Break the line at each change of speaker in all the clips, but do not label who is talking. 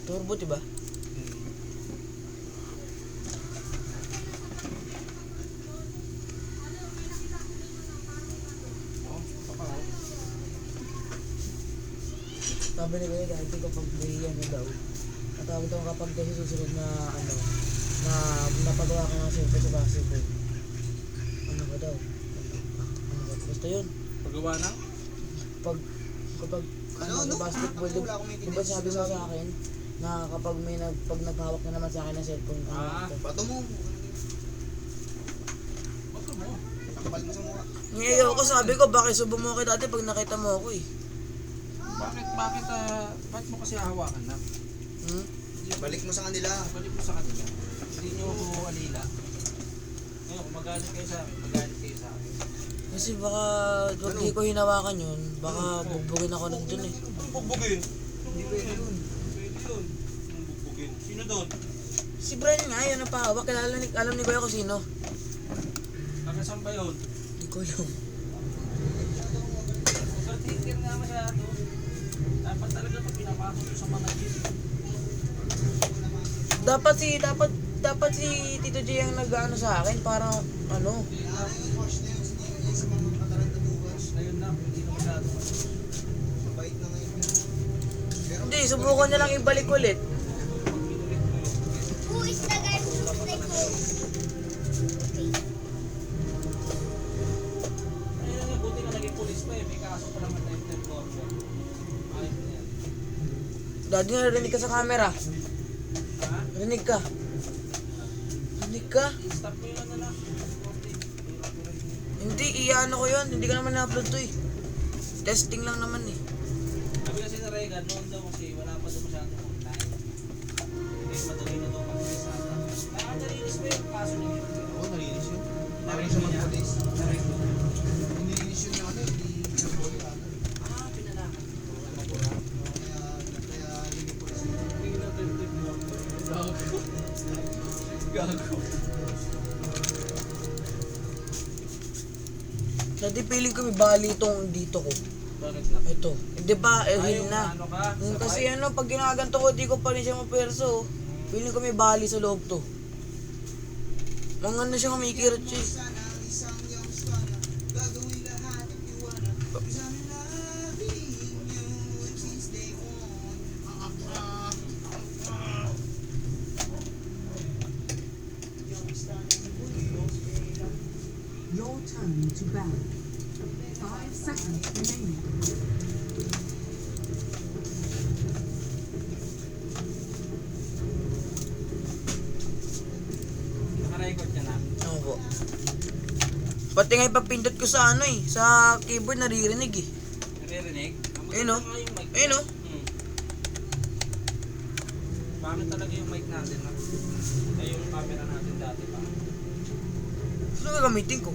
Turbo, diba? Sabi ni Kuya dati kapag may ano daw, natawag daw kapag daw sa susunod na ano, na napagawa ka ng siyempre sa basketball. Ano ba daw? Ano ba? Basta yun.
Paggawa na?
Kapag basketball, di ba sabi mo sa akin na kapag may pag naghawak na naman sa akin ng cellphone,
bato mo. Bato mo. Takpal mo sa mukha.
Ngayon ko sabi ko, bakit subo mo ako dati pag nakita mo ako eh.
Bakit mo kasi hahawakan na?
Balik mo sa kanila.
Balik mo sa kanila. Hindi nyo ako alila. Ngayon, kung magalit kayo sa akin, magalit kayo sa akin.
Kasi baka, kung di ko hinawakan yun, baka bugbugin ako nandun eh.
Anong bugbugin? Hindi pwede yun. Pwede yun. Anong bugbugin? Sino doon?
Si Brian nga, yun ang pahawak. Alam ni Kuya kung sino.
Saan ba yun?
Hindi ko alam.
Overthinker nga masyado. Dapat talaga pag pinapasok ko sa mga gym.
Dapat si Tito J ang nag-ano sa akin, para ano.
Ngayon na, hindi na masyado.
Mabait na ngayon.
Hindi, subukan niya lang ibalik ulit.
Who is the guy who looks like me?
Ayun nga, buti na naging police pa eh. May kaso pa naman na yung torture. Ayun na yan.
Daddy, narinig ka sa camera.
Ha?
Rinig ka. Rinig ka.
I-stop mo yun na lang.
Hindi, iyaano ko yun. Hindi ka naman na-upload to eh. Testing lang naman eh.
Sabi kasi na Regan, noon daw kasi wala pa daw masyadong online. Hindi madali na daw mag-release sa atin. Kaya narilis pa yung kaso niya.
Oo, nalinis yun. Parang
Narilis
sa
niya.
mga polis.
Narilis mo.
Nilinis yun yung ano, hindi sa poli agad.
Pinalakan.
Kaya hindi polis yun.
Hindi na tip-tip mo. Gago.
Dati feeling ko may bali itong dito ko.
Bakit na?
Ito. Hindi pa, heal na.
Ano ka?
Kasi ano, pag ginaganto ko, di ko pa rin siya maperso. Feeling ko may bali sa loob to. Mga ano siya kumikirot siya eh.
Your turn to battle. 5 seconds remaining.
Naka-record ka na?
Ano po? Pati nga ipapindot ko sa ano eh, sa keyboard naririnig eh.
Naririnig?
Ayun o. Ayun o.
Pangit talaga yung mic natin na. Ay yung camera natin dati pa.
Ano gagamitin ko?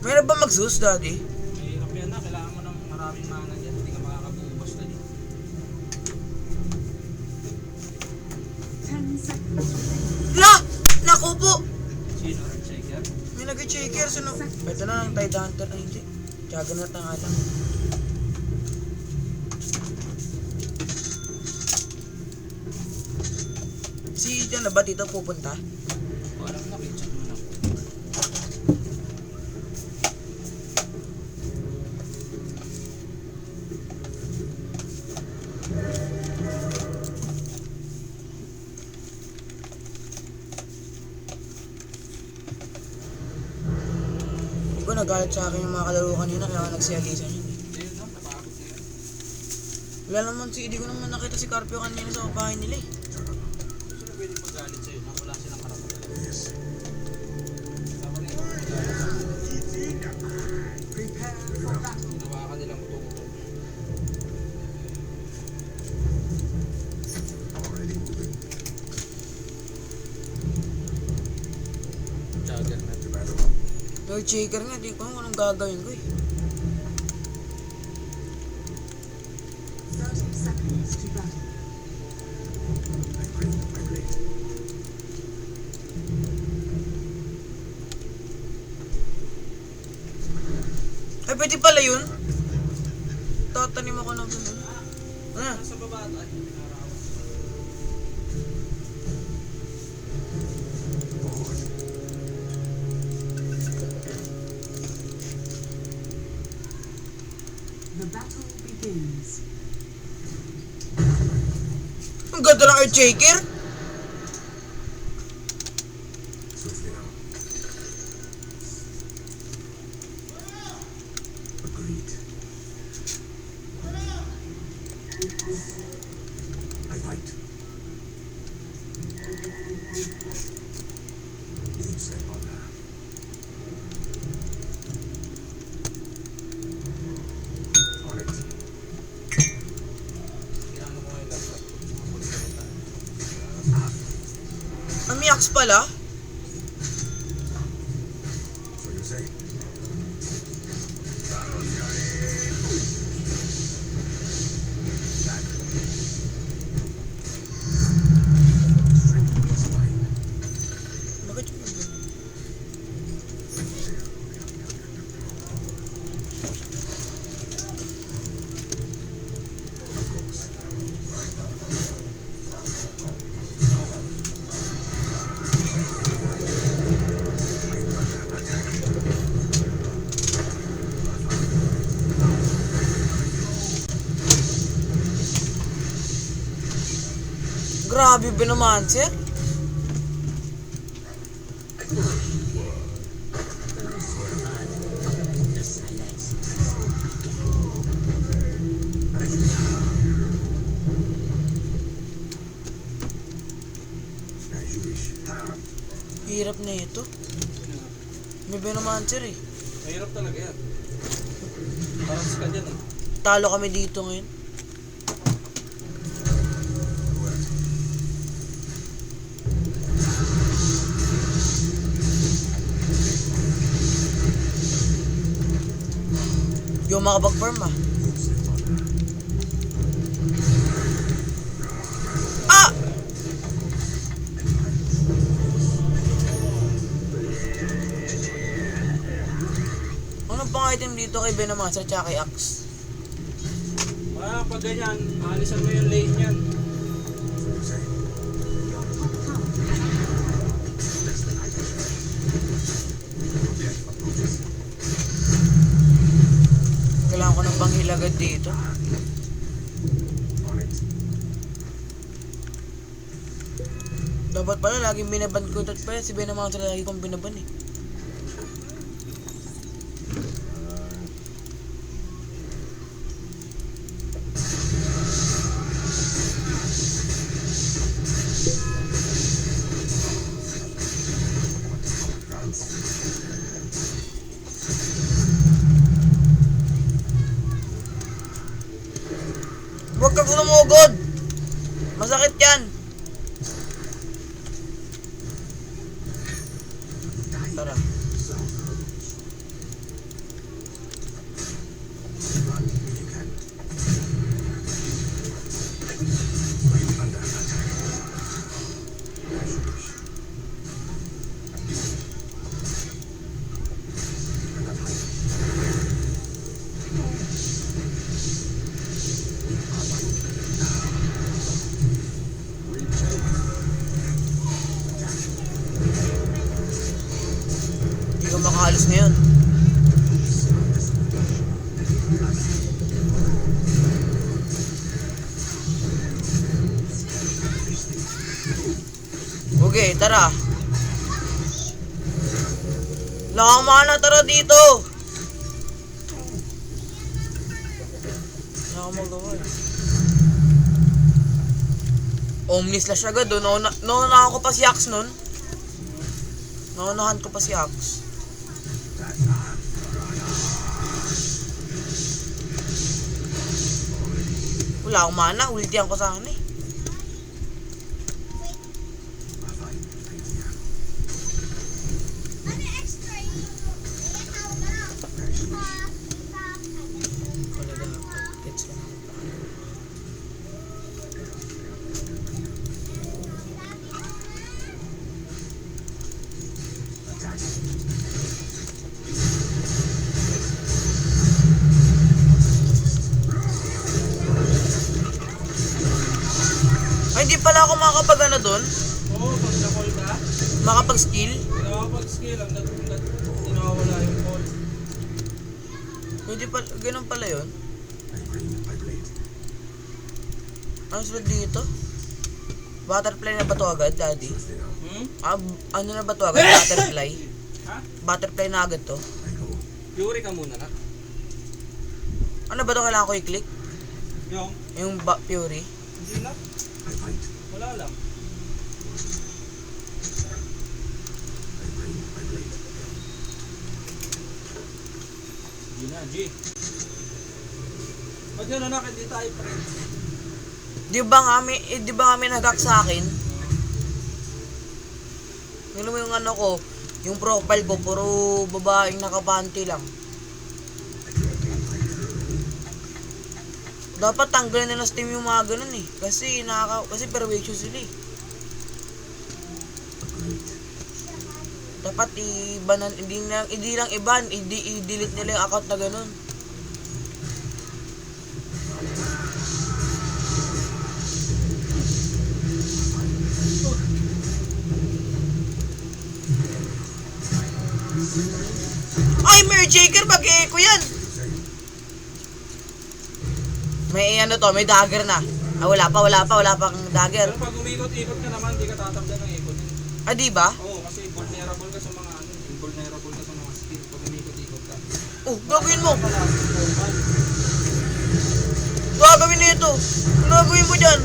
Mayroon ba mag-sus, daddy?
Mahirap yan na. Kailangan mo ng maraming mana dyan. Hindi ka makakabuo basta din.
10 seconds remaining.
La! Naku po!
Sino? Red Shaker?
May nag-checker. Sino? Ito na lang, Tide Hunter na hindi. Tiyaga na nga lang. Si Jan na ba dito pupunta?
Walang nakichat mo na.
Hindi ko nagalit sa akin yung mga kalaro kanina kaya nagsiyalisan yun eh.
Ayun no, napakot na yan.
Wala naman hindi ko naman nakita si Carpio kanina sa bahay nila eh.
Sino pwede pag-galit sa'yo na wala silang karapatan? Tama na yun.
Prepare for battle.
Ginawa ka nilang utong-utong. Jagger na.
Yung checker nga, di ko alam kung anong gagawin ko eh.
30 seconds to battle.
Ay, pwede pala yun. Tatanim ako ng ganun. Ah,
Nasa baba ito. Ay, pinarawan.
The battle begins.
ang ganda ng Earthshaker.
Swiftly now. Agreed. I fight. Leave step on that. On it.
Kinano ko ngayon laptop.
Amiax pala.
So you say? Strength is mine.
Bakit yung
Of course.
grabe ba naman, sir?
As you wish.
Hirap na ito. May Venomancer eh.
Mahirap talaga yan. Parang ska dyan eh.
Talo kami dito ngayon. Yung makapag-farm ah. Ah! Anong pang item dito kay Venomancer tsaka kay Axe?
Pag ganyan, maalisan mo yung lane yan.
So you say?
Your top tower
Less than I can. Object approaches.
Kailangan ko ng panghilagad dito.
On it.
Dapat pala laging binaban ko ito pa si Venomancer lagi kong binaban eh. Huwag kang sumugod! Masakit yan! Tara.
Run if you can. Under attack. As you wish. And I'm hiding.
Hindi ka makahalos ngayon. Okay, tara. Nakamana, tara dito. Nakamagawa eh. Omni slash agad doon. Naunahan ko pa si Axe nun. Naunahan ko pa si Axe. Wala akong mana. Ultihan ko sana eh.
Ano extra yun?
Talaga. Gets ko na. Ay, hindi pala ako makakapag ano doon.
Oo, pag na-call ka,
Makapag-skill.
nakakapag-skill hanggat nawawala yung call.
Hindi pala, ganun pala yun.
I bring my blade.
Ano sunod dito? Butterfly na ba to agad, daddy?
There,
Ano na ba to agad? Butterfly?
Ha?
Butterfly na agad to?
I go.
Yuri ka muna na.
Ano ba to kailangan ko i-click?
Yung,
Fury?
hindi na.
I fight.
Wala lang.
I bring my blade.
Hindi na, G. Ba't yun anak, hindi tayo friends?
Di ba kami nag-hack sa akin? Alam mo yung ano ko, yung profile ko, puro babaeng nakapanty lang. Dapat tanggalin nila Steam yung mga ganun eh. Kasi permission sila eh. Dapat hindi lang i-ban, i-delete nila yung account na ganun. Ay, Mary Jaker, mag-echo yan! May ano to, may dagger na. Ah, wala pa kang dagger.
Pero pag umikot-ikot ka naman, hindi ka tatablan ng ikot.
Ah, di ba?
Oo, kasi vulnerable ka sa mga ano, vulnerable ka sa mga skill pag umikot-ikot ka.
Oh, gagawin mo!
Wala, normal.
Gagawin nito! Ano gagawin mo dyan?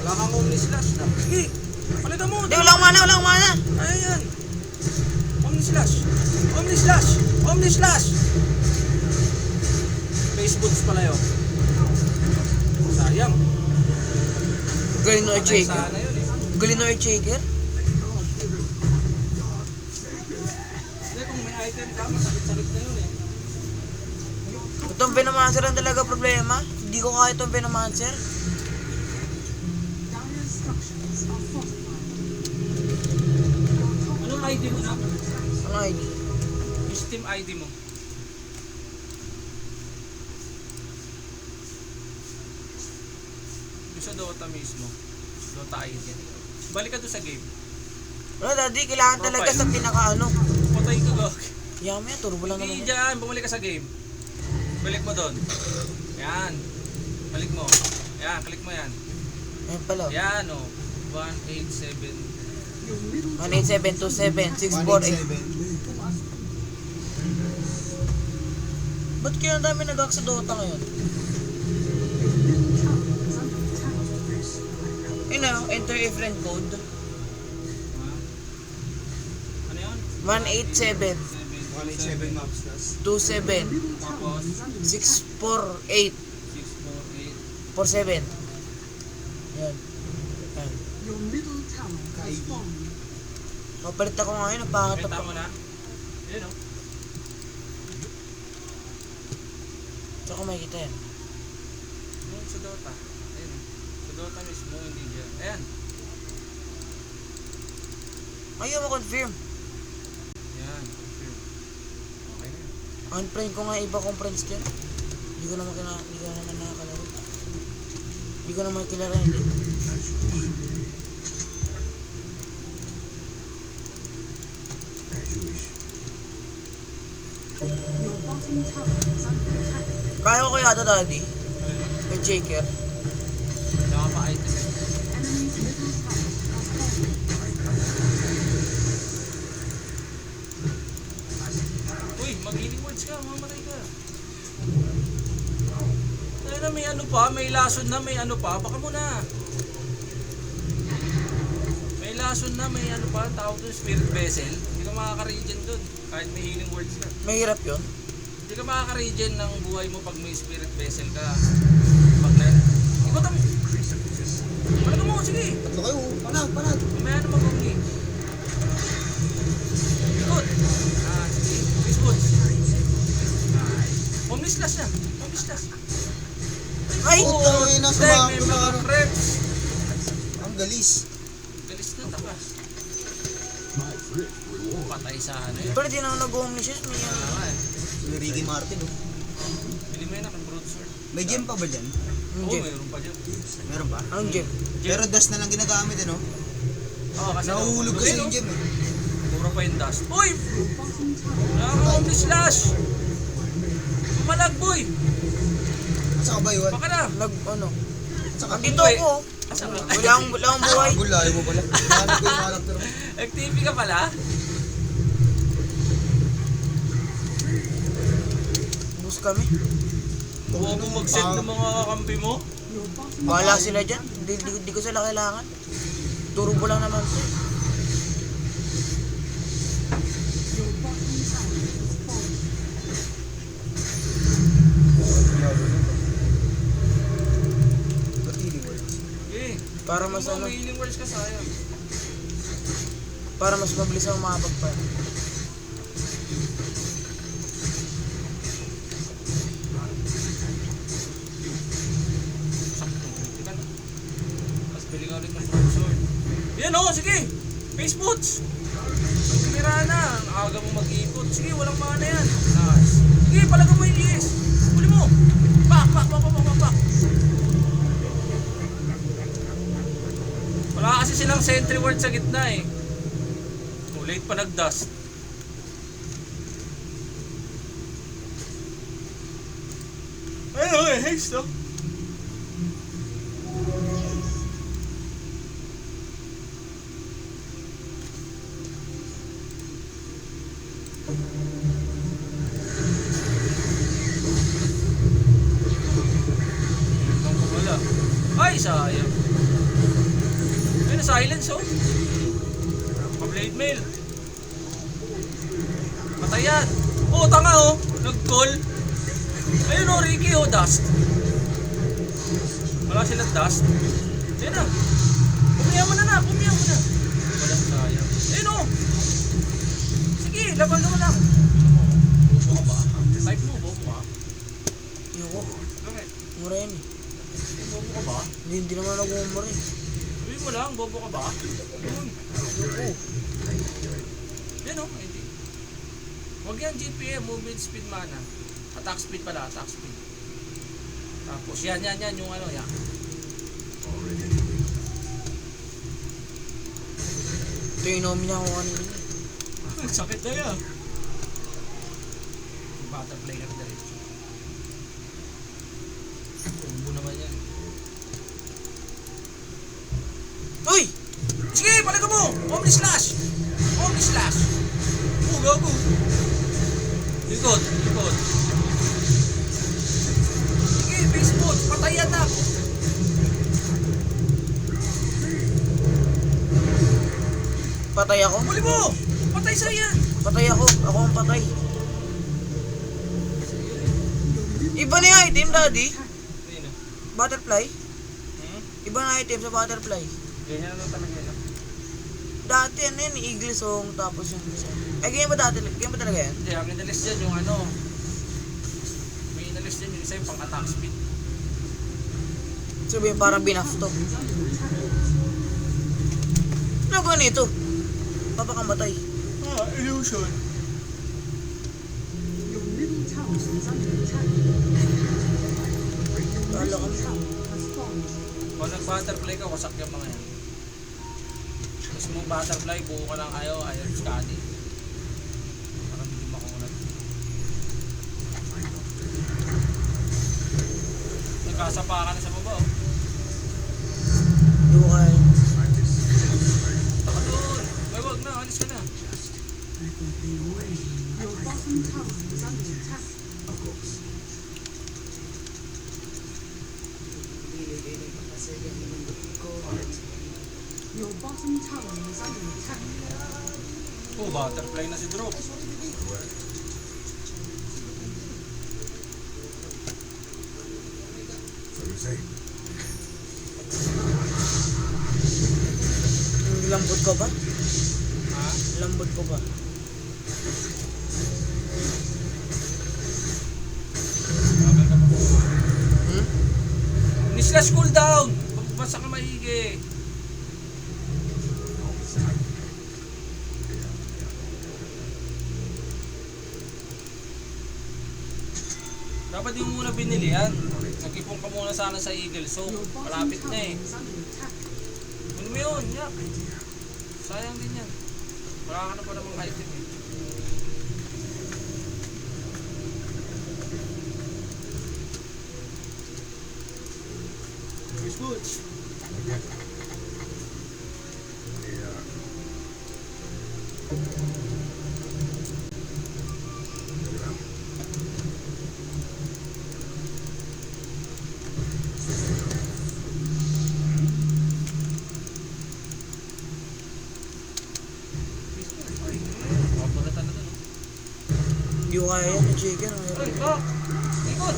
Wala kang omni slash na. Sige, palitan mo.
Hindi, walang mana!
Ayan. Omni slash. Omni slash. Omni slash. Face boots pala yun. Sayang.
Galing no
Patay
Jaker.
sana yun eh.
Galing no Jaker.
Hindi, kung may item ka, masakit-sakit na yun eh.
Itong Venomancer ang talaga problema. Hindi ko kaya itong Venomancer.
Dire structures are fortified.
Anong ID mo na?
Ang ID.
Yung Steam ID mo. Yung sa Dota mismo. Dota ID. Balik ka doon sa game.
Wala, daddy, kailangan talaga sa pinaka-ano.
Patay ka go.
Yami, turbo lang
Hindi
naman.
dyan, bumalik ka sa game. Balik mo doon. Yan. Balik mo. Yan, click mo yan.
Ayun pala.
Yan o. 187.
Your middle
18727 648.
187.
Ba't kaya ang dami nag-hack sa Dota ngayon?
middle tower is under attack.
Yun na, enter a friend code.
Ano yun?
187
187 maps plus.
27
Middle tower
Tapos,
is under
648
648.
47. Yan. Yan.
Your middle tower has fallen.
Kapalit ako ngayon, napangatap
Kita
ako.
mo na. Yun o.
Saan ko makikita yan?
Yung sa Dota. Ayun o. Sa Dota mismo, hindi dyan. Ayan.
Ayaw mo confirm.
Yan. Confirm. Okay na yun.
Unfriend ko nga iba kong friends dyan. Hindi ko naman nakakalaro. Hindi ko naman kilala yun.
As you wish.
Your bottom tower is under attack.
Kaya ko kaya ito, daddy. Kay Jaker.
Saka pa item.
Enemy's middle tower has fallen.
Uy, mag-healing words ka. Mamatay ka. Tayo na may ano pa. May lason na. May ano pa. Baka muna. May lason na. May ano pa. Tawag doon Spirit Vessel. Hindi ka makaka-regen doon. Kahit may healing words ka.
Mahirap yun.
Hindi ka makaka-regen ng buhay mo pag may Spirit Vessel ka. Pag na... Ikutan mo. Palaga mo. Sige.
Tatlo kayo. Panag.
Mamaya na mag-umi. Ikot. Ah, sige. Chris Woods. Nice. Omni slash na. Omni slash.
Ay!
Putang ina,
Tek,
sumama
may
ko
mga
na.
preps.
Ang galis.
Galis na, takas.
My thrift reward.
Patay sa ano yun.
Pero di naman nag-omniscience. May ano.
Ah, eh.
Si Ricky Martin, oh.
Bili mo yun na, kung sir.
May gem pa ba dyan?
Anong
Oo,
gem?
mayroon pa dyan.
Meron ba?
Anong gem?
Pero dust na lang ginagamit eh, no?
Oo, kasi
Nahuhulog kasi yung gem eh.
Puro pa yung dust. Uy!
Your bottom tower
Wala ka omni slash! Malag, boy!
Saan ka ba yun?
Baka na!
Ano?
Saan ka?
Andito ako.
Asa ka?
Wala akong buhay.
Gulay mo pala. Hanap ko yung character mo.
Nag-TV ka pala?
Bus kami.
Huwag mo mag-set ng mga kakampi mo?
Your bottom
Bahala sila dyan. Di ko sila kailangan. Turbo lang naman to.
Your bottom tower has fallen.
Ba't words?
Eh,
Para mas
ano?
ano,
May healing words ka sayang.
para mas mabilis ako makapagpa.
Teka na. Tapos bili ka ulit ng sword. Yan o, sige! Face boots! Tumira na. Ang aga mo mag-ikot. Sige, walang mana yan. Nice. Sige, palagan mo yung ES. Huli mo. Pak. Wala kasi silang sentry ward sa gitna eh. Oh, late pa nag-dust. Ayun eh, haste oh. Wala. Ay, sayang. Ay, na-silence oh. Pa-blade mail. Patay yan. Oh, tanga oh. Nag-call. Ayun oh, Ricky oh, dust. Wala silang dust. Ayun na. Pumiya mo na. Wala, sayang. Ayun oh. Sige, laban mo lang. Bobo ka ba? Type mo, bobo ka.
Yoko.
Bakit?
Mura yan eh.
Bobo ka ba?
Hindi naman nag-umura eh.
Sabihin mo lang, bobo ka ba? Yun.
Yoko.
Yan o, hindi. Huwag yan GPM, movement speed mana. Attack speed pala, attack speed. Tapos yan, yung ano, yan.
Ito yung inomina ko kanina.
Sakit na yan. Butterfly ka na diretso. Kumbo naman yan.
Uy!
Sige, palaga mo! Omni slash! Oh, gago! Likod. Sige, base boot! Patayan na!
Patay ako?
Huli mo! Patay sa yan!
Patay ako. Ako ang patay. Iba na yung item, daddy.
Ayun na.
Butterfly.
Hmm?
Iba na item sa butterfly.
Ganyan na talaga yun.
Dati ano yan, Eagle Song, tapos yung isa. Ay, ganyan ba dati? Ganyan ba talaga yan?
Hindi, ang inalis dyan yung ano. May inalis dyan yung isa yung pang-attack speed.
Sabihin, parang binaf to. Ano ba nito? Papakamatay.
Illusion.
Your middle tower is under attack.
Kala ko.
Tower has fallen.
Kung nag-butterfly ka, wasak yung mga yan. Gusto mong butterfly, buo ka ng ayaw scanning. Parang hindi makunat. Nagkasapa ka na sa baba oh.
Hindi ko kaya.
Taka doon! Ay, wag na, alis ka na.
Your bottom tower is under attack. Your bottom tower is under attack.
Oh, butterfly na si Drop.
So you say?
Lambot ko ba?
Ha?
Lambot ko ba?
Bagal ka pa po.
Hmm?
Ni-slash cooldown! Basta ka maigi. Dapat di mo muna binili yan. Nag-ipon ka muna sana sa Eagle Soap.
Your bottom
Malapit na
tower
eh.
is under attack.
Ano mo yun? Yak. Sayang din yan. Wala ka na pa namang item eh.
Chris Butch.
Mapagatan na dun.
Hindi ko kaya yan, yung chicken.
Ay, oh! Ikot!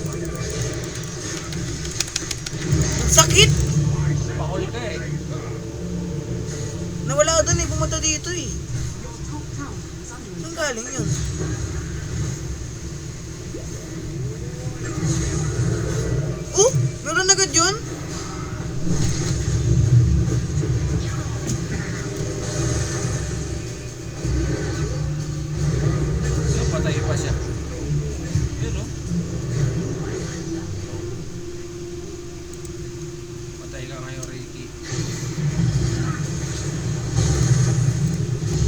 Ang sakit!
Pakuli ka eh.
Nawala doon eh, pumunta dito eh.
Your top tower is under
Saan
attack.
galing yun? Oh! Meron agad yun?
So, patay pa siya. Yun oh. Patay ka ngayon, Ricky.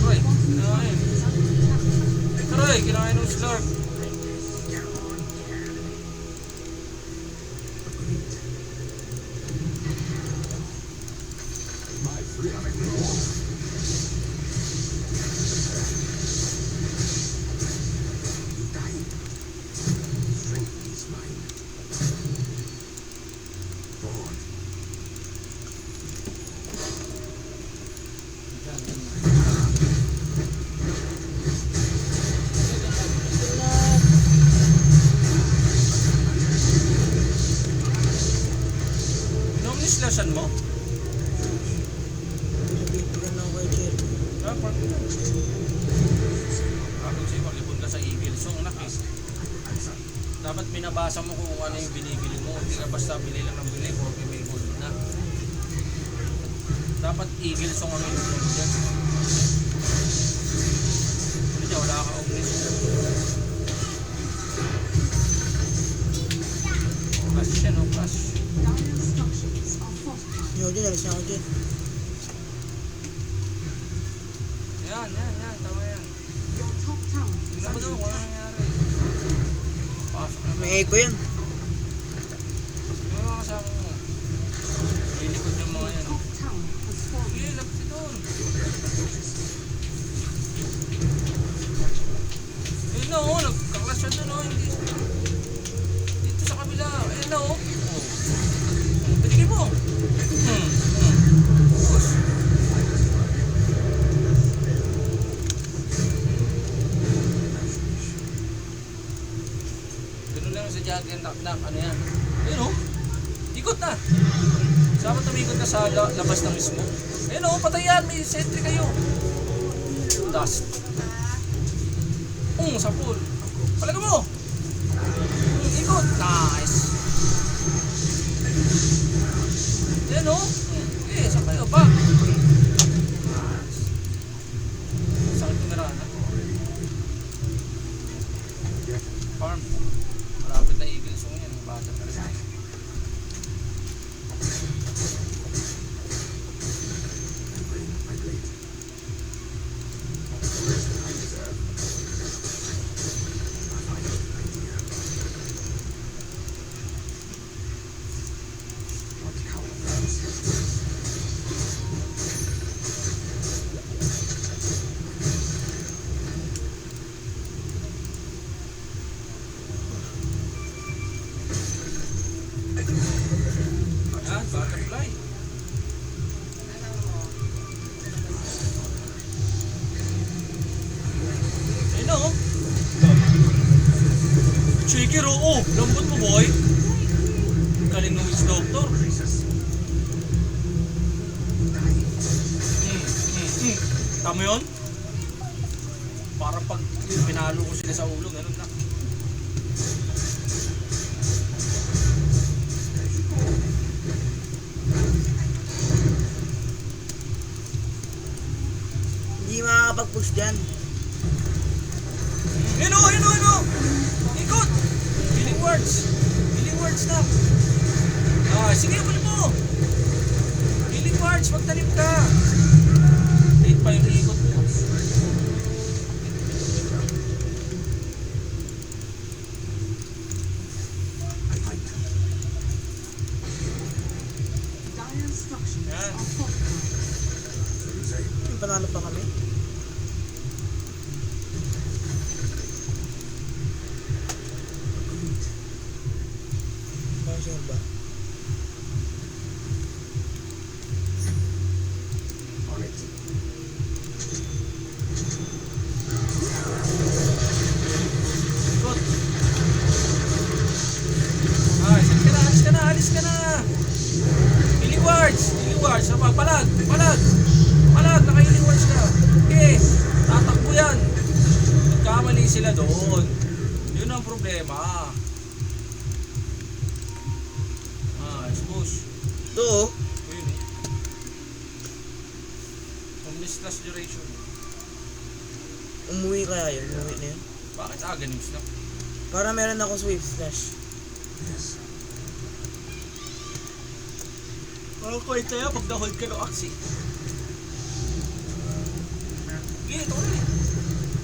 Roy, kinain.
Is under attack.
Roy, kinain ng slurp.
My thrift rewards. You died. Strength is mine. Forward.
Inom-nislashan mo?
Pinabibigyan na ako kay Jerry.
Dapat. Ako siya mag-ipon ka sa Eagle Song, nak eh. Dapat binabasa mo kung ano yung binibili mo. Hindi ka basta bili lang ng bili, porque may gold na. Dapat Eagle Song ang inunom dyan. Hindi niya, wala ka omnis. Clash siya, no? Clash.
Dire structures are fortified.
Hindi ako dyan, alis na ako dyan.
Yan, yan, yan. Tama yan.
Your top tower is
Tingnan mo
under
doon kung ano
attack.
nangyari. Pasok na.
May echo yan.
Yung mga kasama mo. Lilikod yung mga yan.
Top tower has fallen.
Sige, lapit doon. Ayun na oh, nagkaklas siya doon oh. Hindi. Dito sa kabila. Ayun na oh. Patigin mo. Push. Ganun lang sa Jagger knock-knock. Ano yan? Ayun oh. Ikot na. Sama tumikot ka sa labas ng mismo. Ayun oh, patay yan. May sentry kayo. Dust. Sa pool. Palaga mo. Ikot. Nice. Ayun oh. Okay, saan kayo? Back. Nice. Sakit tumira na. Farm. Malapit na Eagle Song yan. Bata na rin.
I bring my blade. The rest I deserve. A final idea. What cowardice.
Ayan, butterfly. Ayun na oh. Shaker oh. Lambot mo boy. Galing ng witch doctor. Tama yun? Para pag pinalo ko sila sa ulo, ganun na.
Hindi makakapag-push dyan.
Yun o, yun o, yun o! Ikot! Piling mo words. Healing words na. Ah, sige, kunin mo. Healing words, magtanim ka. Late pa yung ikot mo.
I fight.
Dire structures
Yan.
are fortified.
So you say?
Panalo pa kami.
Agreed.
Sure ba?
On it.
Ikot. Ah, alis ka na, alis ka na, alis ka na. Healing words. Healing words. Apa, palag, palag. Palag, naka-healing words ka. Okay, tatakbo yan. Nagkamali sila doon. Yun ang problema. Ah, expose.
Ito oh.
Ayun eh. Omnislash duration.
Umuwi kaya yun. Umuwi na yun.
Bakit aganims na?
Para meron ako swift slash.
Yes.
Parang ko ito yan pag na-hold ka ng aksi. Sige, ito ulit.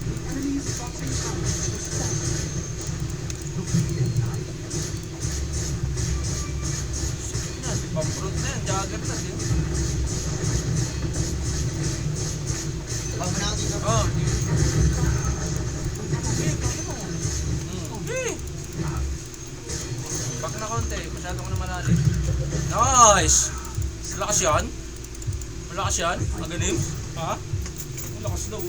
The enemy's bottom tower is falling.
Sige na, pampront na yan, jagger na din.
Pag mo natin dito.
Oh, sige, kaya mo. Sige. Back na konti, masyado ko na malalim. Nice! Malakas yan? Malakas yan? Magaling? Ha? Malakas daw.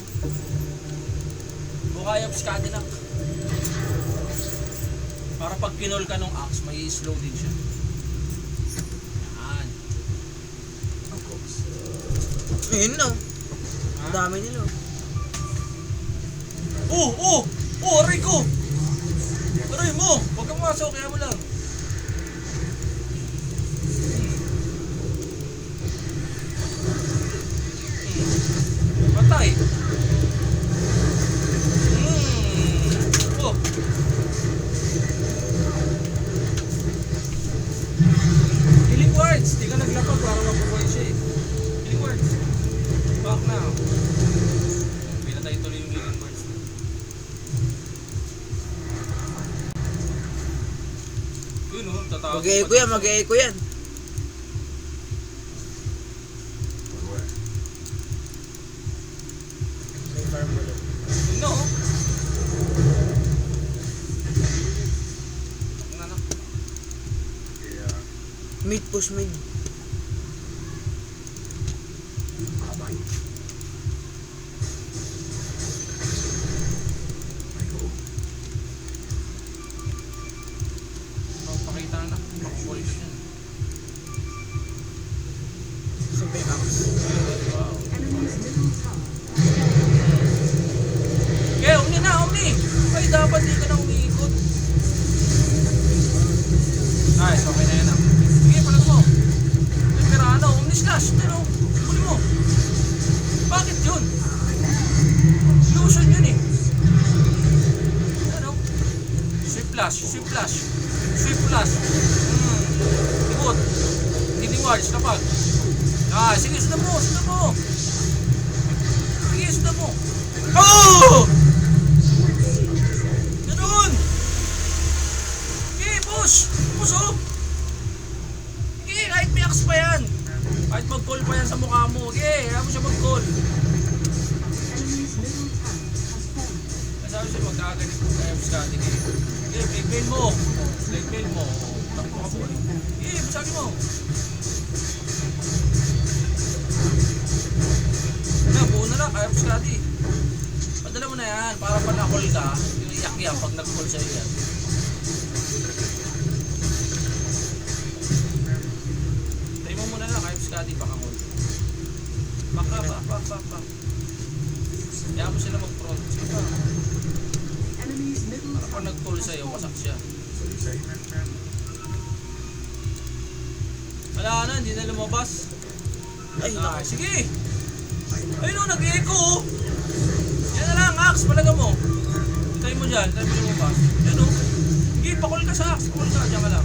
Bukaya piskade na. Para pag kinol ka nung axe, may slow din siya. Yan.
Of course.
Ayun no.
Ha?
Ang dami nila.
Oh! Oh! Oh! Aray ko! Aray mo! Huwag kang masok, kaya mo lang. Patay! Oh! Healing words! Di ka naglapag para mabubuhay siya eh. Healing words. Back na. Pinatay tuloy yung healing words. Yun o, tatawag.
Mag-echo yan, mag-echo yan.
On where?
May farm ulit.
No. Nanak.
Yeah.
Mid push mid.
Carbine. I go.
Pakita na. Pakboys yan.
Sa may axe.
Wow.
Enemy's middle tower.
Okay, Omni na, Omni! Ay, dapat di ka na umiikot. Nice, okay na yan ah. Sige, palag mo. Ay, pero ano, Omni slash. Ano? Huli mo. Bakit yun? Illusion yun eh. Ano? Swift flash, swift flash. Swift flash. Ikot. Healing words, lapag. Ah, sige, sundan mo, sundan mo. Sige, sundan mo. Oh! Ganun! Okay, push! Push oh! Okay, kahit may axe pa yan. Kahit mag-call pa yan sa mukha mo. Okay, kaya mo siya mag-call.
Enemy's middle tower has fallen.
Sabi siya magkaganit mo kaya biskati kayo. Okay, blackmail mo. Blackmail mo. Takbo ka po. Okay, bisagi mo. Ano, buo na lang. Kaya biskati. Padala mo na yan. Para pa na-call ka, yung iyak yan pag nag-call sa'yo yan. Tayo mo muna lang. Kaya biskati baka call. Baka. Kaya mo sila mag-front. Sige pa.
Enemy's middle
Para pag nag-call sa'yo, wasak siya.
So you say?
Wala na, hindi na lumabas.
Ay,
Ah,
naku.
sige! Ayun o, nag-echo oh! Yan na lang, Axe, palaga mo. Tayo mo dyan, tayo mo lumabas. Yan o. Sige, pakul ka sa axe. Pakul ka, diyan ka lang.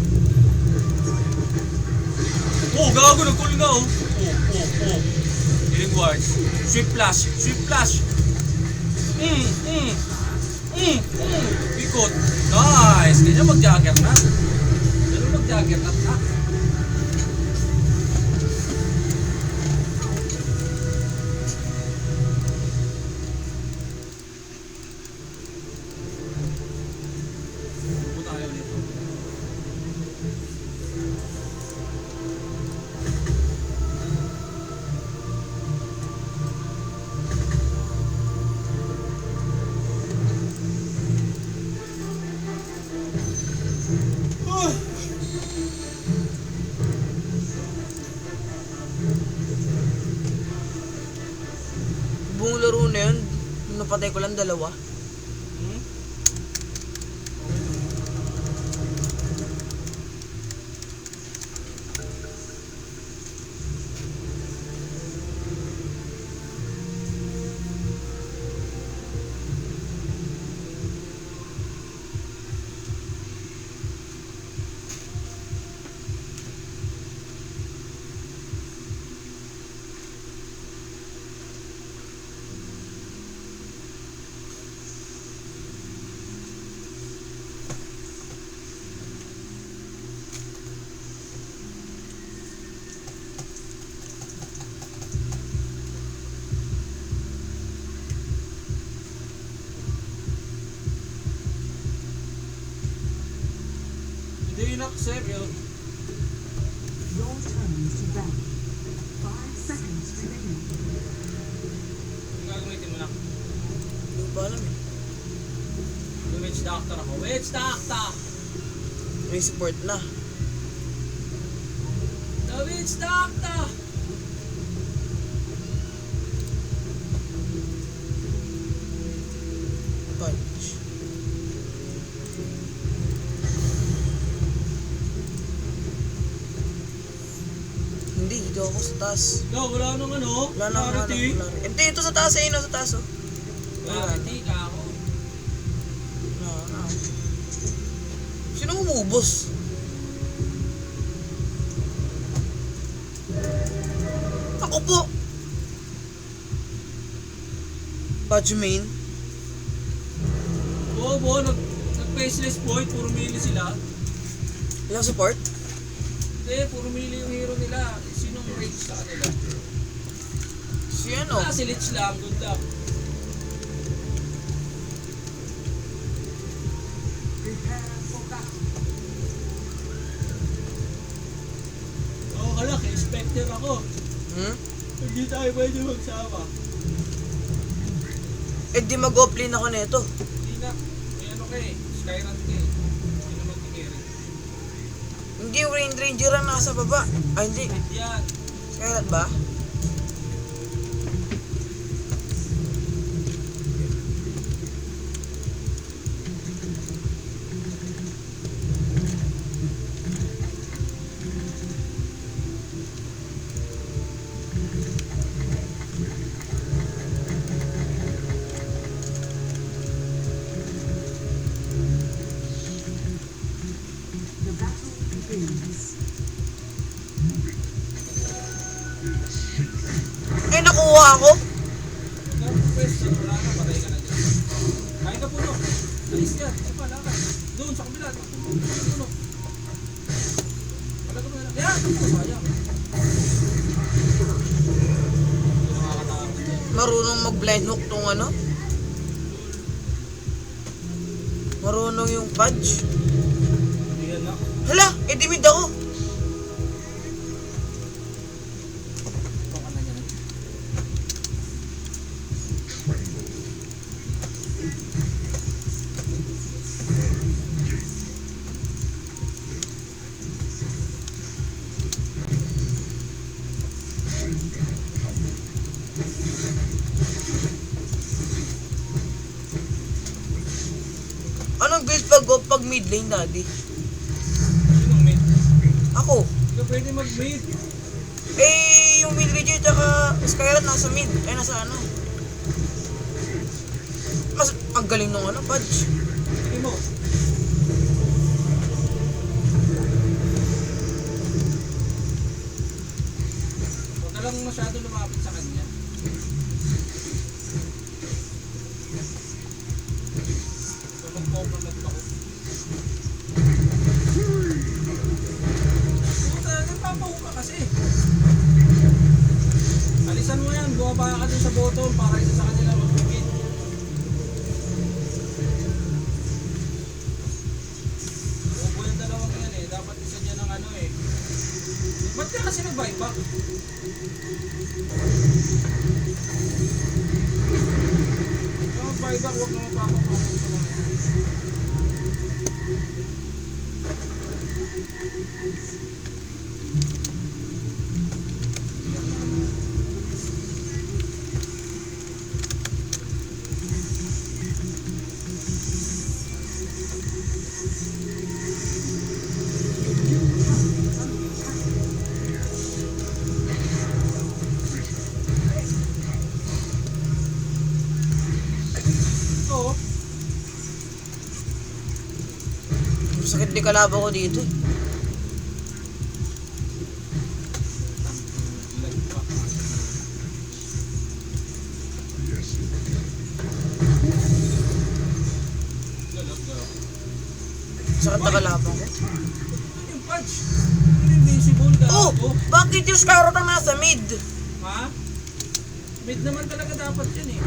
Oh, gago, nag-call nga oh. Oh. Healing wards. Sweep flash. Ikot. Nice. Ganyan mag-jagger na. Pupunta tayo dito.
Buong laro na yun, nung napatay ko lang 2.
Hindi in-accept yun.
Your turn to battle. 5 seconds remaining.
Ang gagamitin mo na.
Hindi ko pa alam eh.
Witch doctor ako. Witch doctor!
May support na.
The witch doctor!
Punch. Hindi, dito ako sa taas.
No, wala nang ano.
Wala na, wala na.
Clarity.
Hindi, ito sa taas eh, no, sa taas oh.
Clarity ka ako.
Wala. Sino umubos? Ako po! Pajmain?
Oo, nag-faceless void. Puro melee sila.
Ilang support?
Hindi, puro melee yung hero nila. Sinong rage sa kanila?
Si ano?
Si Lich lang. Good luck.
Prepare for battle.
Oo, kalak. Spectre ako. Hindi tayo pwede magsama.
Eh di mag-offlane ako nito.
Hindi na. May ano ka eh. Skyrant ka eh. Hindi na mag-carry.
Hindi, Rain Ranger ang nasa baba. Ay hindi,
Yan.
kailan ba?
The battle begins.
Eh nakuha ako.
Question, wala na. Patay ka na dyan. Kain ka puno. Alis yan. Ay pa, lakad. Doon, sa kabila. Puno. Wala ka na. Yan! Sayang. Hindi nakakatakot.
Marunong mag-blind hook tong ano. Marunong yung Pudge.
Hindi yan na.
Hala, edimid ako.
Ito ka na yan.
Anong build pag mid lane, daddy?
Sinong mid?
Ako.
Hindi ka pwede mag-mid.
Eh, yung mid ranger tsaka Skyrat nasa mid. Ay, nasa ano. Mas, ang galing nung ano, Pudge.
Sige mo. lang masyado lumapit sa kanya. So, mag-compliment ako. Puta, nagpapahu ka kasi. Alisan mo yan, bumaba ka dun sa bottom para isa sa kanila mag-win. Bobo yung dalawang yan eh, dapat isa dyan ng ano eh. Ba't ka kasi nag-buyback? Yung buyback, huwag na mapapapapag sa mga yan. Ito,
Sakit di kalaban ko dito eh.
lagpak.
Yes,
Galag.
Sakit na kalaban ko.
Ito yung punch. Ito yung invisible
Oh!
gago.
Bakit yung Skyrock ang nasa mid?
Ha? Mid naman talaga dapat yun eh.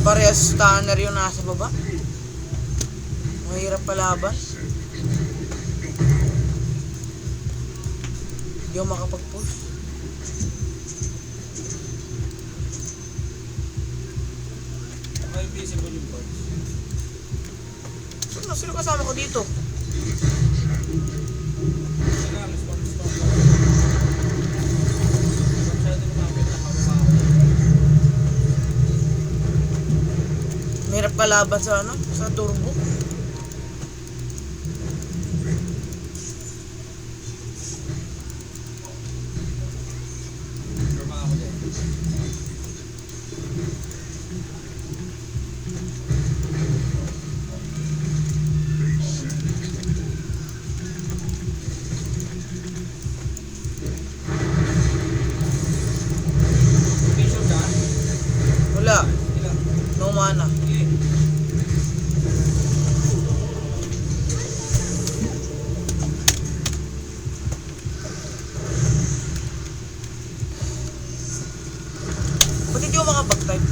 Parehas stunner yung nasa baba. Mahirap palaban. Hindi ako makapag-push.
Baka invisible yung punch.
Sino kasama ko dito?
Kailangan respond. Masyado lumapit na kababa ako.
Mahirap kalaban sa ano? Sa turbo.
Drama ako din. Vision ka?
Wala.
Ilan?
No mana.
Sige.
Ba't hindi ako makapag-type?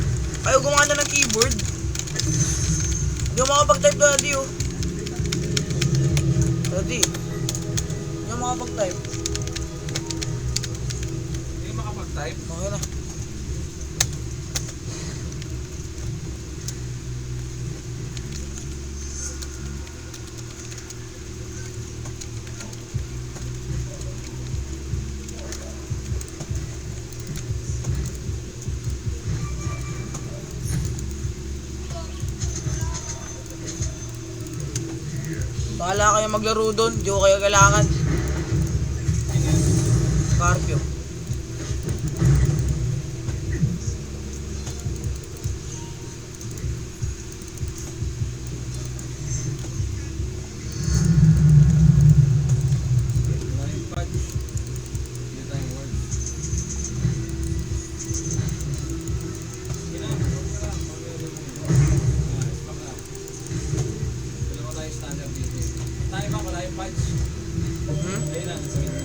Ayaw gumana ng keyboard. Hindi ako makapag-type, daddy, oh. Daddy. Hindi ako makapag-type.
Hindi makapag-type.
Okay na. Bahala kayo maglaro doon, di ko kayo kailangan. Scorpio.
Wala yung punch. Hindi tayong word. Sige na, huwag ka lang. Mag-ano mo. Nice, back na. Dalawa tayo standard dito. Tayo ba? Wala yung punch. Ayun na, sa gitna.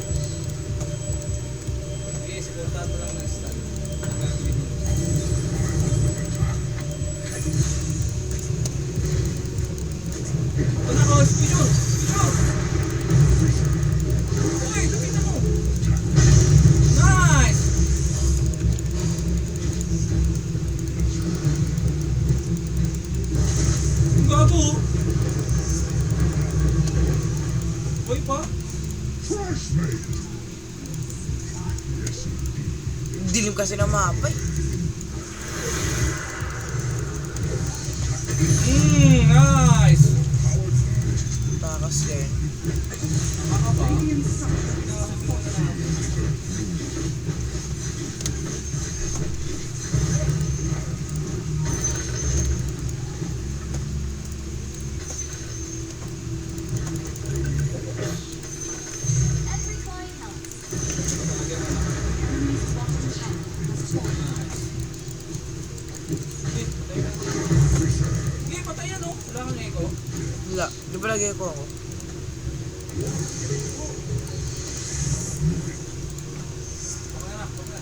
Sige, supportahan mo lang ng stand. Ang gagawin mo. Ito na, Kos! Picture! Picture! Uy, lapit mo! Nice! Ang gago! Uy pa!
fresh made. Yes,
Dilim kasi ng mapa eh.
Nice!
Takas din.
Makaba? ko?
Wala. Di ba lagi ko ako?
Baka na, baka na.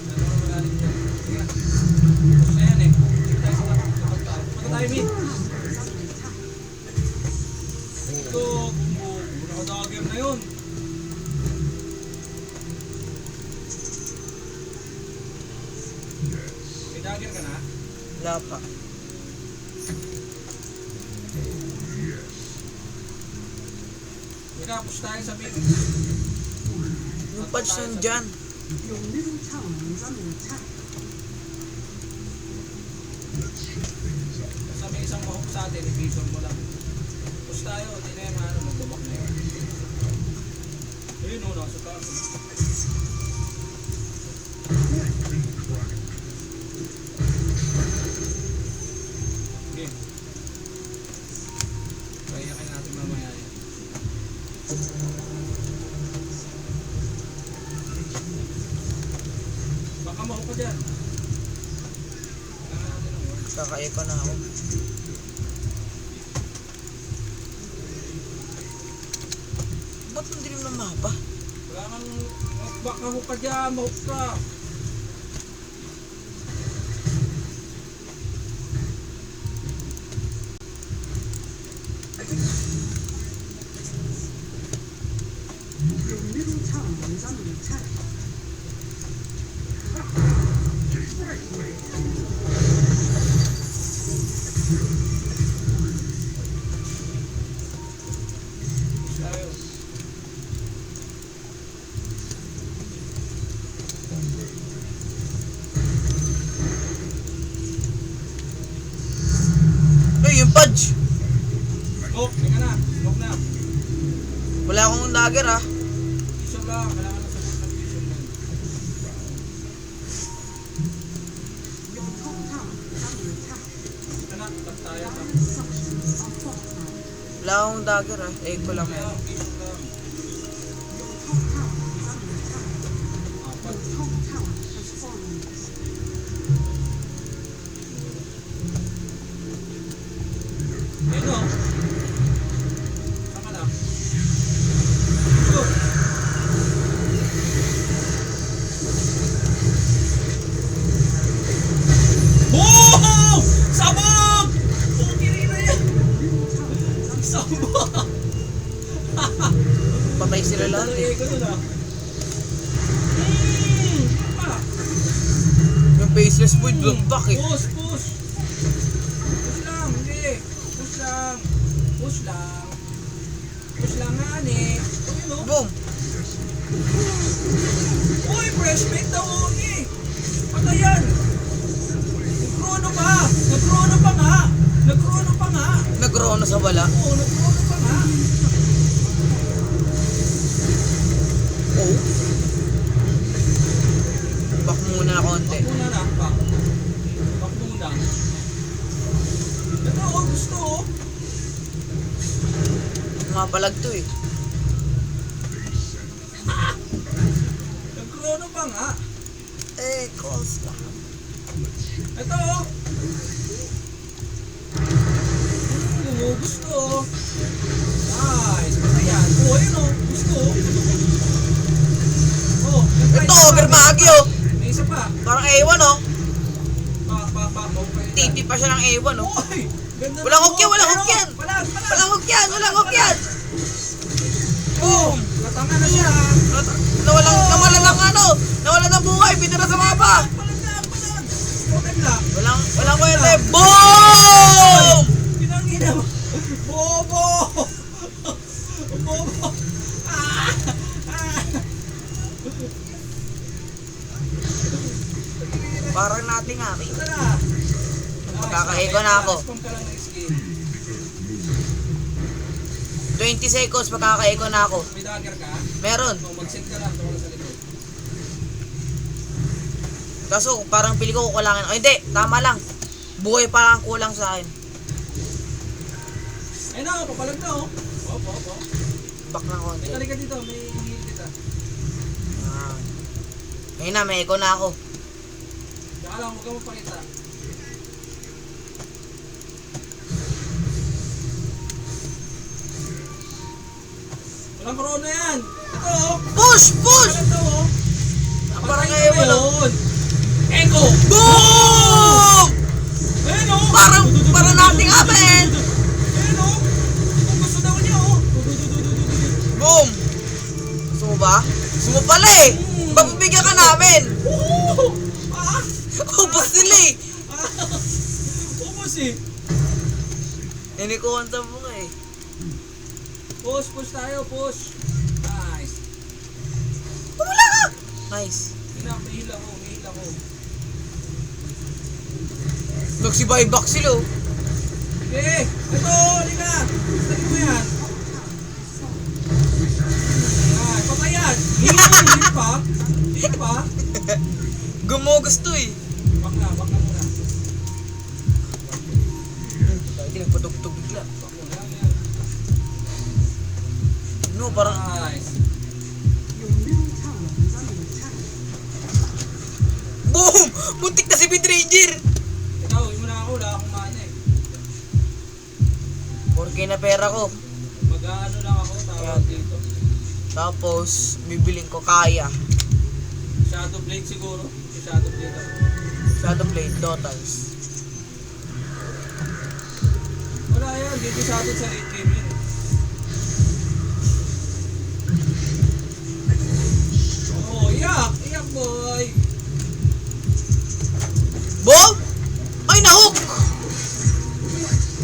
Ano mo magaling dyan? Sige na. Tapos na yan eh. Sige tayo sa kapag tayo. Punta tayo, mid. Ito, bumbog. Nakadagger na yun. May dagger ka na?
Wala pa.
Teka, push tayo sa mid.
Yung patch nandyan.
Your middle tower is under attack.
Basta may isang mahok sa atin, i-vision mo lang. Push tayo, hindi na yan, ano, magbabak na yan. Ayun o, nasa taas. Game. Payakin natin mamaya yan. Baka mahok ka dyan. Kailangan natin ng word.
Kaka-echo na ako. Ba't ang dilim ng mapa?
Wala kang baka mahok ka dyan, mahok ka.
Your middle tower is under attack.
Tayo.
Ay, yung patch!
Smoke, teka na. Smoke na.
Wala akong dagger ah.
Vision lang. Kailangan na sagot ng vision lang.
Your top tower is under attack.
Ito na, tayo ka.
Structures are fortified.
Wala akong dagger ah. Echo lang yan.
Kailangan vision lang.
Your top tower is under attack.
Apat.
Your top tower has fallen.
Ayun o. Saan ka na? Go! Boom! Sabog! Pukiri na yan! Sabog!
Patay sila lahat eh.
Ego nun ah. Ah!
Yung faceless boy, blood back eh.
Push, push! Push lang, hindi. Push lang. Push lang. Push lang nga ni. Ayun o.
Boom!
Uy, fresh mate daw o eh. Ano yan? Nag-chrono pa. Nag-chrono pa nga. Nag-chrono pa nga.
Nag-rono sa wala.
Oo, nag-chrono pa nga.
Oh. Back muna na konti.
Back muna na. Back. Back muna. Ito o, gusto o.
Mapalag to eh.
Nag-chrono pa nga.
Eh, calls lang.
Ito o. Gusto o. Nice. Ano yan? O, ayun o. Gusto o. Oh,
Ito, Overbagyo.
May isa pa.
Parang A1 oh.
Okay.
TP pa siya ng A1 oh.
Uy! Ganda
Walang
na
hook yan, walang
Pero,
hook yan.
Palag!
Walang hook yan, walang hook yan. Boom!
Natanga na siya.
Nawalan ng ano, nawalan ng buhay, pinira sa mapa.
Palag na, palag! Okay lang.
Walang kwete. Boom!
Pinangina mo. Bobo! Bobo! Ah! Ah!
Parang nating ari.
Tara!
Magkaka-echo na ako.
Spam ka lang ng skin.
20 seconds, magkaka-echo na ako.
May dagger ka?
Meron.
O, mag-send ka lang. Tawag sa likod.
Kaso parang pili ko kukulangin. O hindi, tama lang. Buhay pa lang kulang sa akin.
Ayun na, papalag na oh. Opo.
Back ng konti.
May ka dito, may heal kita.
Ah. Ngayon na, may echo na ako.
Tsaka lang, huwag ka magpakita. Walang corona yan. Ito oh.
Push! Push!
Ito oh.
Parang
Patay
ngayon
na
wala.
yun. Echo!
Boom!
Ayun oh!
Parang nating amen!
Ayun oh! Kung gusto daw niya oh!
Boom! Gusto mo ba? Gusto mo pala eh! Pagbibigyan ka namin!
Woohoo! Ah!
Ubus nila eh!
Ubus eh!
Inikuwanta mo nga eh.
Push tayo, push! Nice!
Wala ka! Nice.
May hila ko.
Nagsibay-back sila oh.
Okay! Ito! Halika! Start mo yan! Yan! Patay yan! Hindi pa! Hindi pa!
Gumugos to eh.
Bak na muna.
Hindi nagpatugtog bigla.
Bak mo lang yan.
No, parang...
Nice!
Your middle tower is under attack.
Boom! Muntik na si Midranger!
Ikaw, huwag mo na ako. Wala akong mana eh.
4K na pera ko.
Mag-ano lang ako. Tawag dito.
Tapos, bibiling ko kaya.
Shadow Blade siguro. Yung Shadow Blade ako.
Shadow Blade, Dotals.
Wala yan. Dito sa atin sa late game yun. Oh, iyak! Iyak boy!
Boom! Ay, nahook!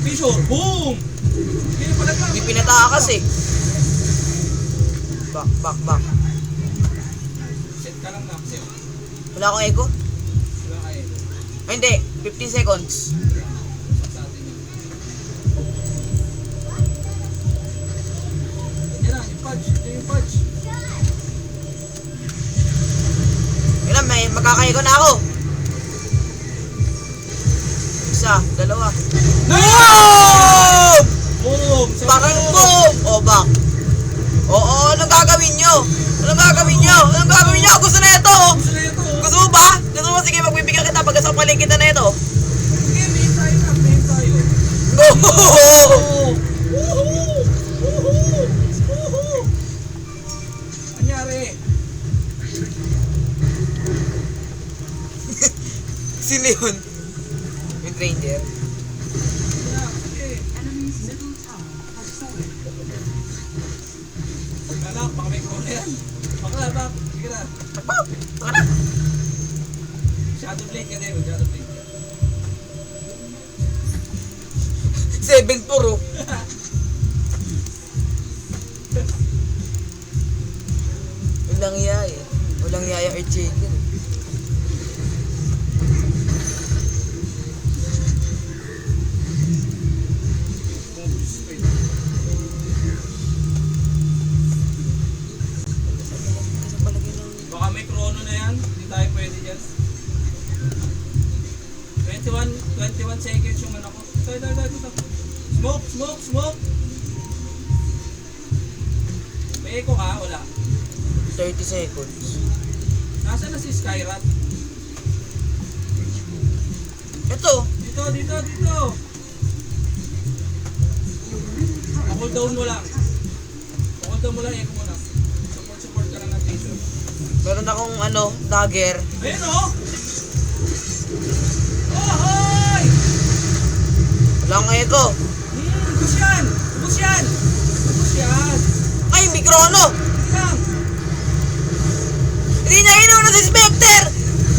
Fissure! Boom! Hindi pala ka.
Hindi pinatakas eh. Back.
Set ka lang na. Set.
Wala akong echo?
Wala kayo.
Ay, hindi. 15 seconds.
Sa atin yun. Yan na, yung punch. Ito yung punch.
Yun lang, may makaka-echo na ako. Isa, dalawa. Boom!
Boom! Sa
Parang boom! O, back. Oo, anong gagawin nyo? Gusto na ito!
Gusto na ito.
Gusto mo ba? Gusto mo? Sige, magbibigyan kita pagkasapaling kita na ito.
Sige, main tayo na. Main tayo.
Go!
Woohoo! Woohoo! Anyari?
Sino yun? Yung Ranger.
Yeah, sige.
Enemy's middle tower has fallen.
Anak, baka may corona yan. Bak. Sige na.
Takbo! Taka na!
Shadow Blade ka din. Shadow Blade.
7 puro. Walang yaya. Walang yaya or chicken.
Baka may chrono na yan. Hindi tayo pwede dyan. 21 seconds yung ano ko. Ito. Smoke. May echo ka? Wala.
30 seconds.
Nasaan na si Skyrat?
Ito.
Dito. Hold down mo lang. Echo mo lang. Support ka lang ng Vision.
Meron akong dagger.
Ayun o! Hoy!
Wala akong echo.
Ubus yan!
Ay, may chrono!
Lang!
Hindi niya inuuna si Specter!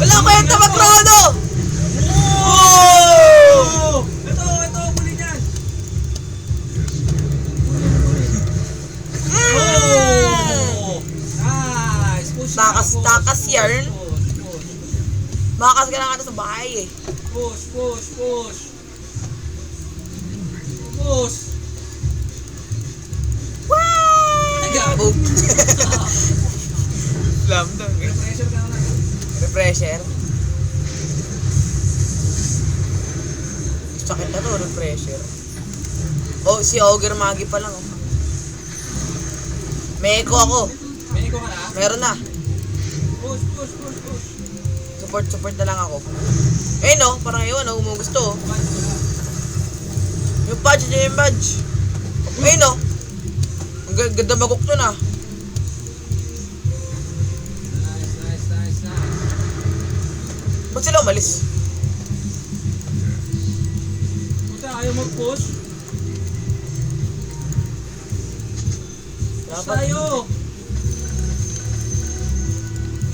Wala ko yung mag-chrono!
Oh! Ito, huli niyan! Oh! Nice! Push na,
Takas yarn.
Push.
Makakas ka na nga sa bahay eh.
Push! Ay, gago!
Boom! Slam dunk eh.
Pressure ka na.
Refresher. Sakit na to, refresher. Oh, si Ogre Magi pa lang oh. May echo ako.
May echo ka na?
Meron na.
Push!
Support na lang ako. Eh no, parang yun, umugusto oh. Yung badge. Eh no. Ang Ganda magok to na.
Nice.
Ba't sila umalis?
Puta, ayaw mag-push. Push
Dapat.
tayo.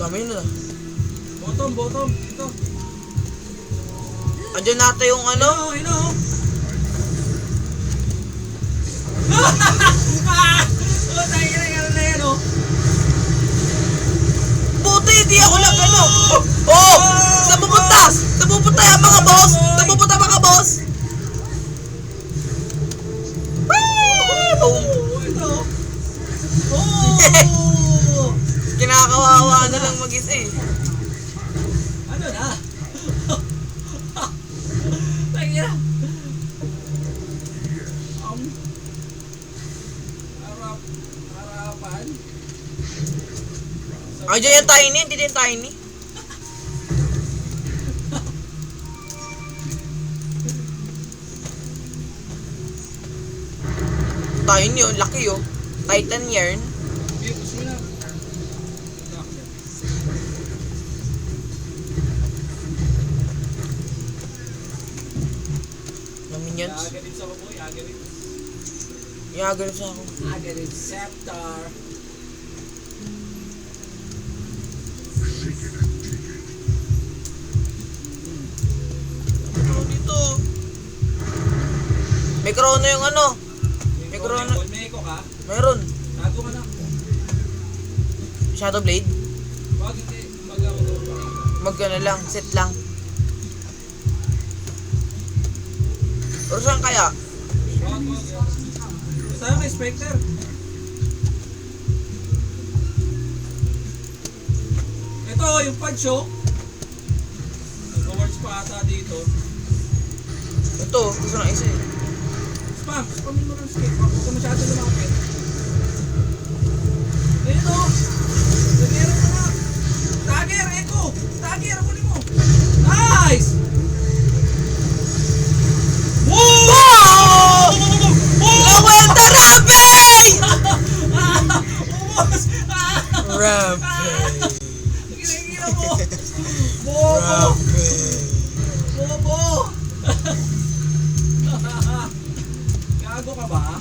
Dami yun na.
Bottom. Ito.
Andiyan natin yung ano.
Ino. Puta, na yan, oh.
Buti, hindi ako lang ano. Oh! Napupunta! Napupunta yung mga boss! Napupunta mga boss! Wee! Boom!
Ito. Oh!
Kinakawawa na lang mag-isa eh.
Ano na? Tangina. Harapan.
Andiyan yung tiny, hindi din tiny. Tiny yun, laki yun. Titan yarn.
Push mo na.
Na minions.
Agarin sa boy, agarin.
Iaganap sa ako.
Agarin scepter.
Ano dito? May corona yung ano. May corona.
May echo ka?
Meron.
Tago ka na.
Shadow Blade.
Wag hindi. Mag-pakita.
Magkano lang, set lang. Pero saan kaya?
Wag. Saan kay Spectre? Ito, yung punch oh. Nag-awards pa ata dito.
Ito, gusto na isa eh.
Spamin mo ng skip. Huwag ka masyado lumapit. Ayun o. Lagyan mo na. Stagger, Echo. Stagger, kunin mo. Nice!
Wow! Lawel the Rampage!
Umos!
Rampage.
Ginagina mo. Bobo!
Rampage.
Bobo! Gago ka ba?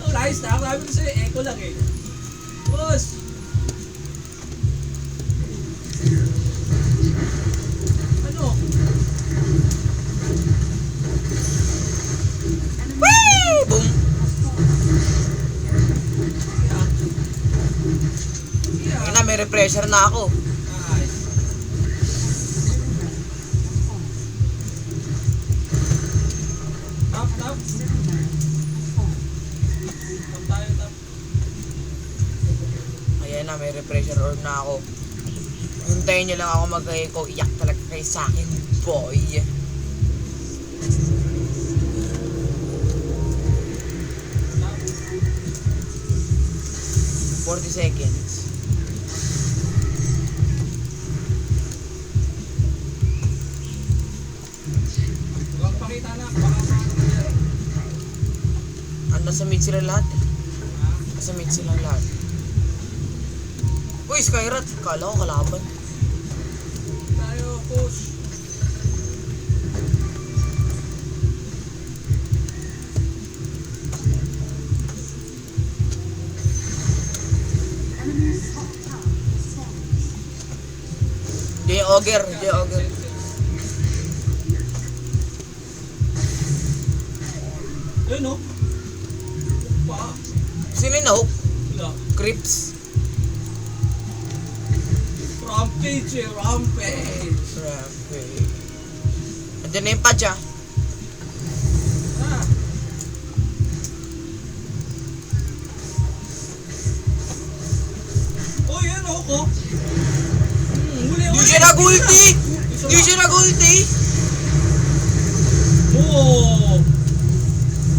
Oh, nice na. Sabi ko sa'yo, echo lang eh. Boss! Ano?
Whee! Boom!
Yeah.
Ayun na, may refresher na ako.
Nice. Tap. Tap tayo, tap.
Ayan na, may refresher orb na ako. Hintayin nyo lang ako mag-echo. Iyak talaga kayo sa akin, boy.
Tap.
40 seconds.
Huwag pakita na. Baka sa ano nangyari.
Nasa mid sila lahat eh.
Ha?
Nasa mid sila lahat. Uy, Skyrat! Kala ko kalaban.
Tayo, push.
Enemy's top tower is falling.
Di Ogre, di Ogre.
Ayun o. Pa.
Sino yung na-hook?
Wala.
Crips.
Rampage eh, rampage.
Rampage. Andiyan na yung patch ah.
Ah. Oh, yan o ko. Huli.
Di siya nag-ulti! Di siya nag-ulti!
Oh.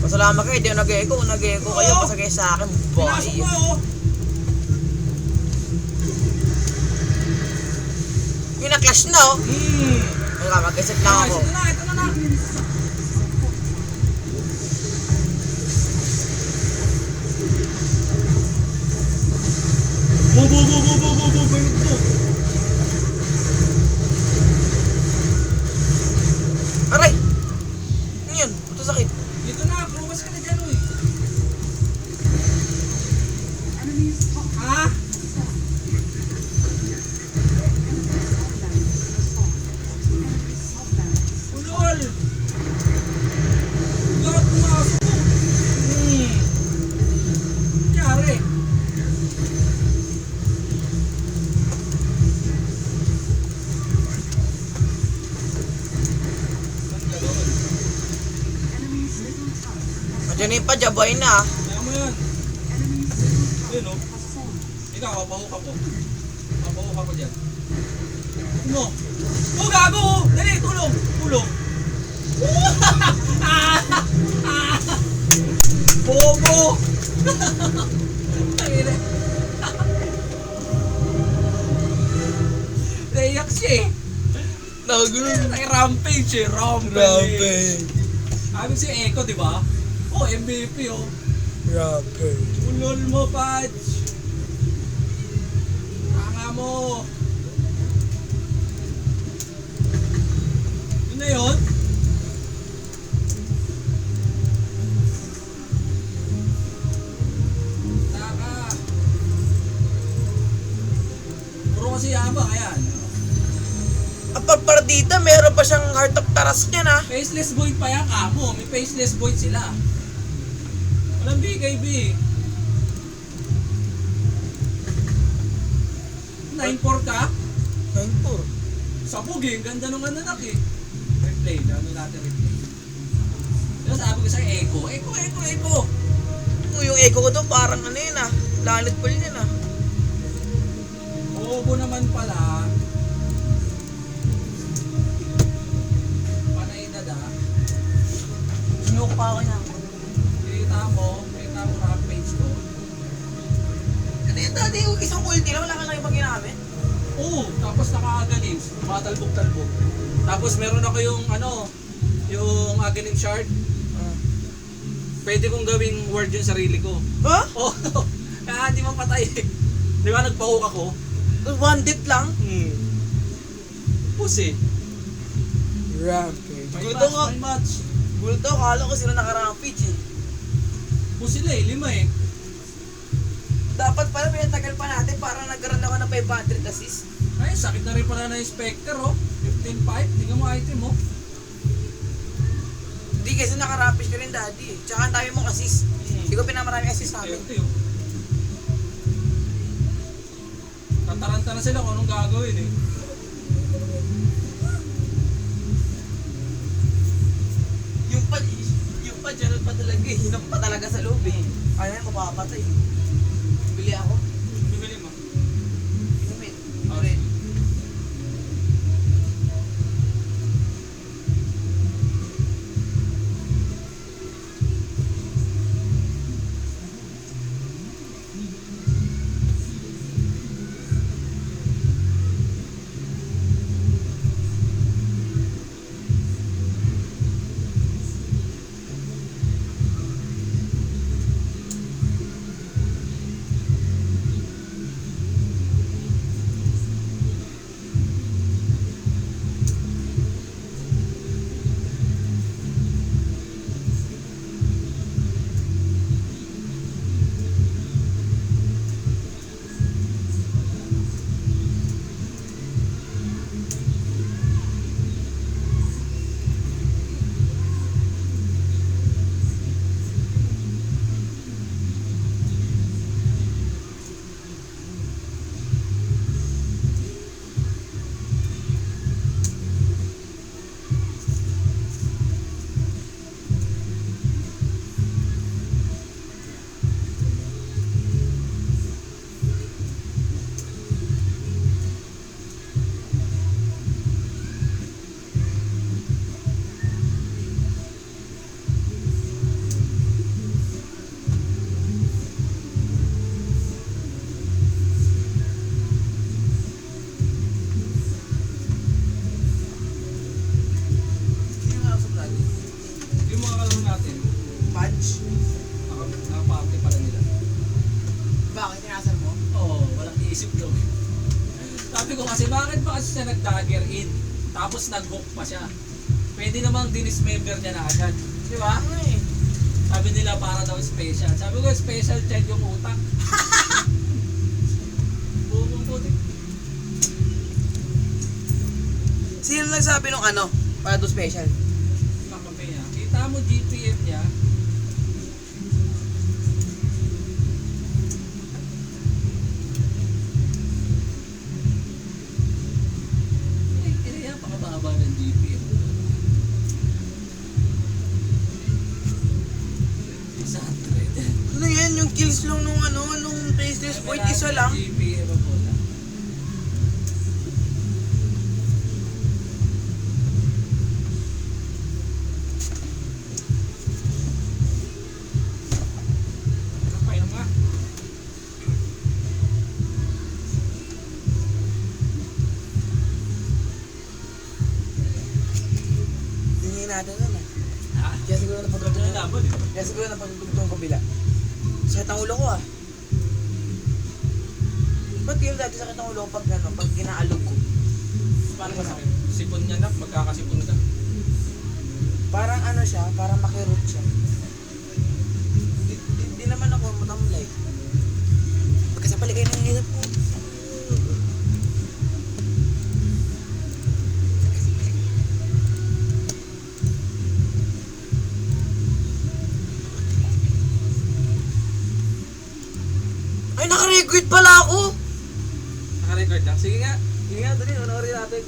Pasalamat kayo, di ako nag-echo. Nag-echo kayo, pasagay sa akin, boy.
Pinasok mo oh.
Yung na-clash na oh. Ayun ka, mag-reset lang ako.
Ito na.
Ito sakit.
Dito na, promas ka na dyan, uy.
Enemies top
Ha? Ulol! Lahat pumasok mo. Nangyari.
Enemies middle tower
Diyan pa, jabay na.
Kaya mo yan.
Enemies middle
Yun,
tower
oh.
has fallen.
Ikaw, papaho ka po. Papaho ka po dyan. Mo. Oh, gago! Dali, tulong! Tulong! Bobo! Tangina. Naiyak siya eh.
Nagulong.
Ay, rampage eh. Rampage. Sabi si Echo, di ba? Oh, MVP oh.
Rampage.
Ulol mo, Patch. Tanga mo. Yun na yun. Taka. Puro kasi yabang, ayan.
Ang pagpardita, meron pa siyang Heart of Taras niya na.
Faceless Void pa yan, kamo. May Faceless Void sila. Walang bigay, B. 9-4 ka?
9-4.
Sabog eh, ang ganda nung anak eh. Replay, ano natin replay. Diba sabi ko sa Echo, Echo.
Yung echo ko to, parang ano yun ah. Lalit pa yun ah.
Bobo naman pala. Panay dada.
Sinook pa ako niya.
Kita mo rampage ko.
Ano yun dati, isang ulti lang, wala ka lang ibang ginamit.
Oo, tapos naka-aganim, matalbog-talbog. Tapos meron ako yung yung aganim shard. Pwede kong gawing word yung sarili ko.
Ha?
Oh, kaya hindi mapatay. Di ba nagpa-hook ako?
One dit lang?
Pussy.
Rampage.
May
Gusto
match,
ko,
may match.
gusto ko, kala ko sila naka-rampage eh.
Pussy sila eh, 5 eh.
Dapat pala, pinatagal pa natin, parang nagkaroon ako ng 500 assist.
Ay, sakit na rin pala na yung Spectre oh. 15-5, tingnan mo item oh.
Hindi kasi naka-rampage ka rin daddy eh. Tsaka ang dami mong assist. Hindi ko pinamaraming assist namin.
Ito yun. Tataranta na sila kung anong gagawin eh.
Yung pa dyan pa talaga eh. Hinap pa talaga sa loob eh. Ayaw ko papatay. Bili ako.
Bibili mo.
Inumin. Red.
kasi bakit ba kasi siya nag-dagger in? Tapos nag-hook pa siya. Pwede namang dinismember niya na agad. Di ba? Sabi nila para daw special. Sabi ko, special check yung utak. Bumong putik.
Sino nagsabi nung ano? Para do special?
Kakape niya. Kita mo GPM niya. Ay, kaya pakababa ng GPM. Isa 100.
Ano yan? Yung kills lang nung ano, nung faceless point, isa lang.
GPM ang puta. Kapay naman.
Hindi natin nun ah.
Ha?
Kaya siguro
Pagka
napagdugtong.
laban eh.
Kaya siguro napagdugtong kabila. Sakit ang ulo ko ah. Ba't yun dati sakit ang ulo ko pag ano, pag ginaalog ko?
Paano ba sakit? Sipon niya na, magkakasipon ka.
Parang ano siya, parang makiroot siya. Di naman ako matamlay. Pagkasapali kayo ng isip ko. Ay, naka-record pala ako!
Naka-record lang. Sige nga. Sige nga, dali. Panoorin natin.